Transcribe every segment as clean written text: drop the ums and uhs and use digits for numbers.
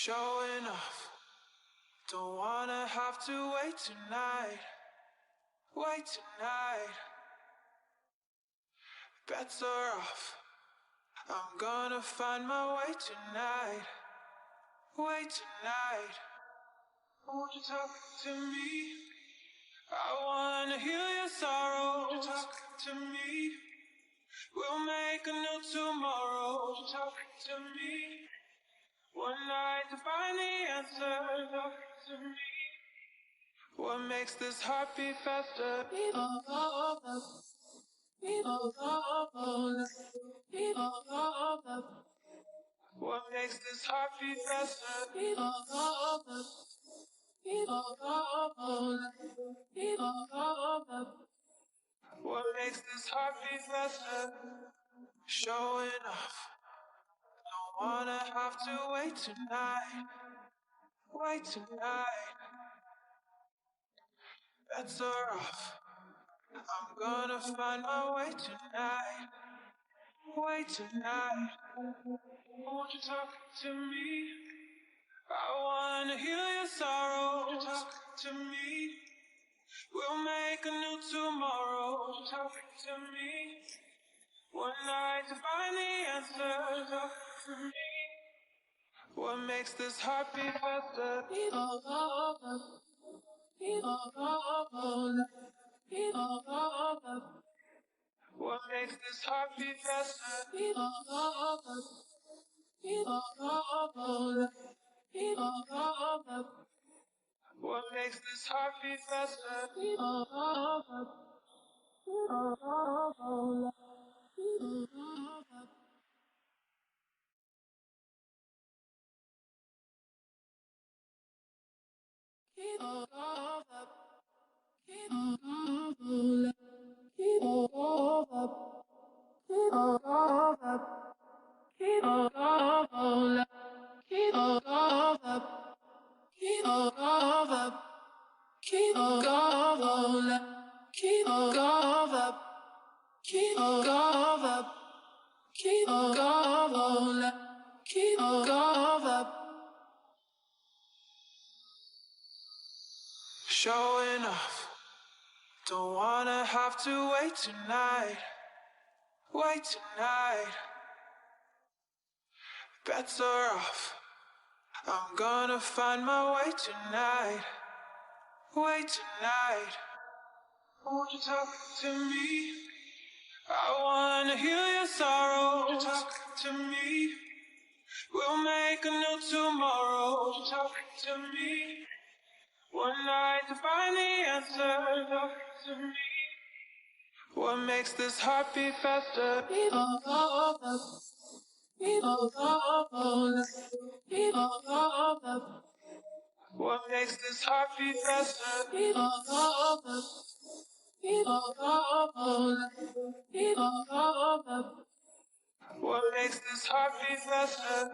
Showing off. Don't wanna have to wait tonight. Wait tonight. Bets are off. I'm gonna find my way tonight. Wait tonight. Won't you talk to me? I wanna heal your sorrow. Won't you talk to me? We'll make a new tomorrow. Won't you talk to me? One night to find the answer. Talk to me. What makes this heart beat faster? What makes this heart beat faster? What makes this heart beat faster? Showing off. Don't wanna have to wait tonight. Wait tonight. Bets are off. I'm gonna find my way tonight. Wait tonight. Won't you talk to me? I wanna heal your sorrow. Won't you talk to me? We'll make a new tomorrow. Won't you talk to me? One night to find the answer. Talk to me. What makes this heart beat faster? What makes this heart beat faster? What makes this heart beat faster? Showing off. Don't wanna have to wait tonight. Wait tonight. Bets are off. I'm gonna find my way tonight. Wait tonight. Won't you talk to me? I wanna heal your sorrow. Won't you talk to me? We'll make a new tomorrow. Won't you talk to me? One night to find the answer. Talk to me. What makes this heart beat faster? What makes this heart beat faster? What makes this heart beat faster?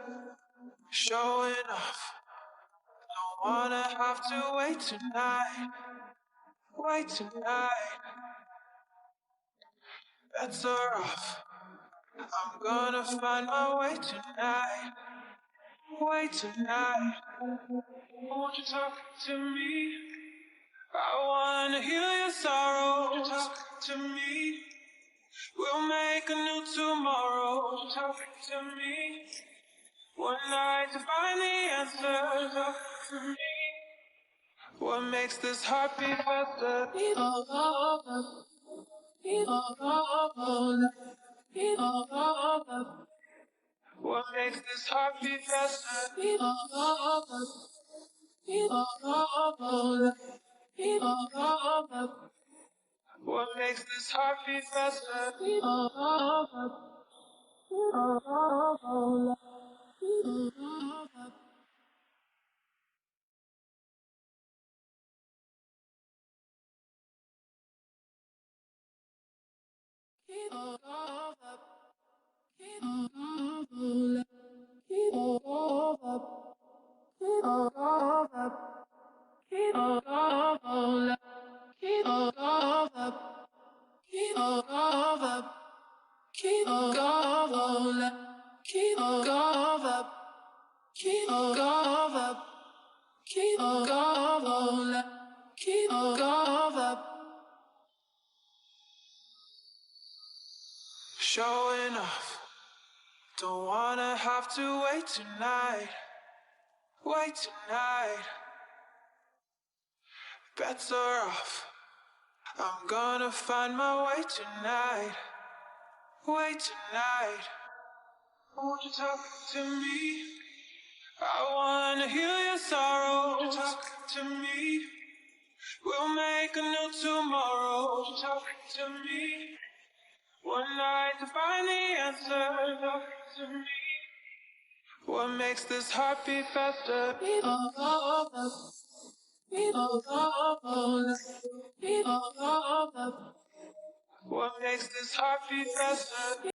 Showing off. Don't wanna have to wait tonight. Wait tonight. Bets are off. I'm gonna find my way tonight. Wait tonight. Won't you talk to me? I wanna heal your sorrow. Won't you talk to me? We'll make a new tomorrow. Won't you talk to me? One night to find the answer. Talk to me. What makes this heart beat faster? What makes this heart beat faster? What makes this heart beat faster? Showing off, don't wanna have to wait tonight. Wait tonight. Bets are off, I'm gonna find my way tonight. Wait tonight. Won't you talk to me? I wanna heal your sorrow. Won't you talk to me? We'll make a new tomorrow. Won't you talk to me? One night to find the answer. Talk to me. What makes this heart beat faster? What makes this heart beat faster?